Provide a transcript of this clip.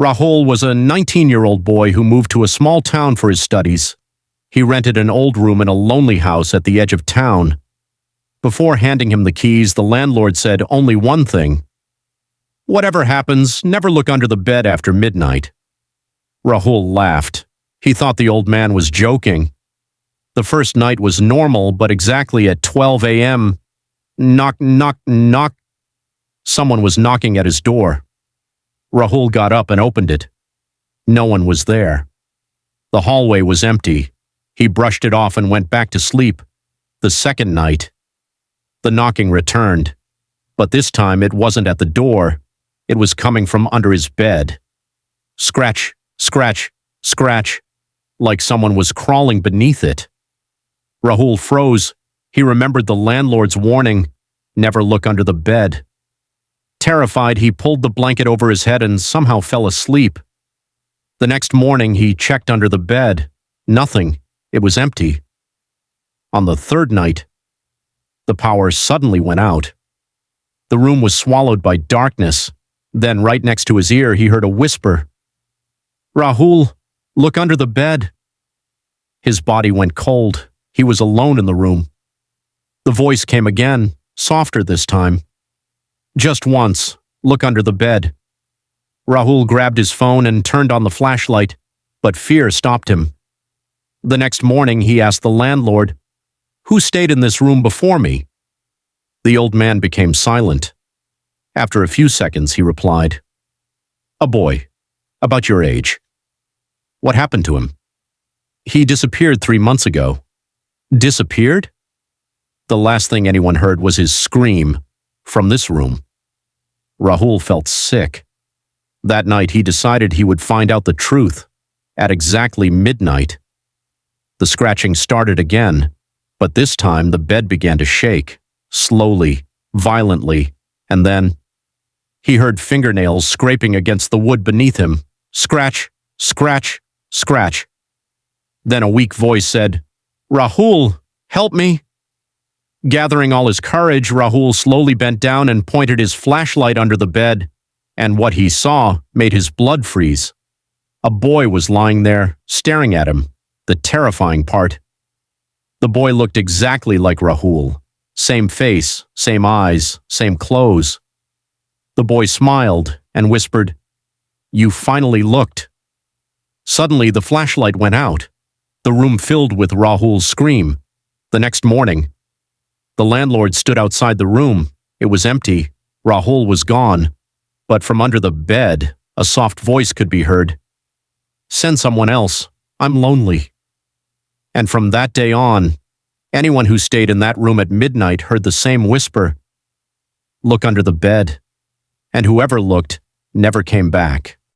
Rahul was a 19-year-old boy who moved to a small town for his studies. He rented an old room in a lonely house at the edge of town. Before handing him the keys, the landlord said only one thing: "Whatever happens, never look under the bed after midnight." Rahul laughed. He thought the old man was joking. The first night was normal, but exactly at 12 a.m., knock, knock, knock, someone was knocking at his door. Rahul got up and opened it. No one was there. The hallway was empty. He brushed it off and went back to sleep. The second night, the knocking returned, but this time it wasn't at the door. It was coming from under his bed. Scratch, scratch, scratch, like someone was crawling beneath it. Rahul froze. He remembered the landlord's warning, never look under the bed. Terrified, he pulled the blanket over his head and somehow fell asleep. The next morning, he checked under the bed. Nothing. It was empty. On the third night, the power suddenly went out. The room was swallowed by darkness. Then, right next to his ear, he heard a whisper. "Rahul, look under the bed." His body went cold. He was alone in the room. The voice came again, softer this time. "Just once, look under the bed." Rahul grabbed his phone and turned on the flashlight, but fear stopped him. The next morning, he asked the landlord, "Who stayed in this room before me?" The old man became silent. After a few seconds, he replied, "A boy, about your age." "What happened to him?" "He disappeared 3 months ago." "Disappeared?" The last thing anyone heard was his scream from this room. Rahul felt sick. That night, he decided he would find out the truth at exactly midnight. The scratching started again, but this time the bed began to shake, slowly, violently, and then he heard fingernails scraping against the wood beneath him. Scratch, scratch, scratch. Then a weak voice said, "Rahul, help me." Gathering all his courage, Rahul slowly bent down and pointed his flashlight under the bed, and what he saw made his blood freeze. A boy was lying there, staring at him, the terrifying part. The boy looked exactly like Rahul. Same face, same eyes, same clothes. The boy smiled and whispered, "You finally looked." Suddenly, the flashlight went out. The room filled with Rahul's scream. The next morning, the landlord stood outside the room. It was empty. Rahul was gone. But from under the bed, a soft voice could be heard. "Send someone else. I'm lonely." And from that day on, anyone who stayed in that room at midnight heard the same whisper, "Look under the bed." And whoever looked never came back.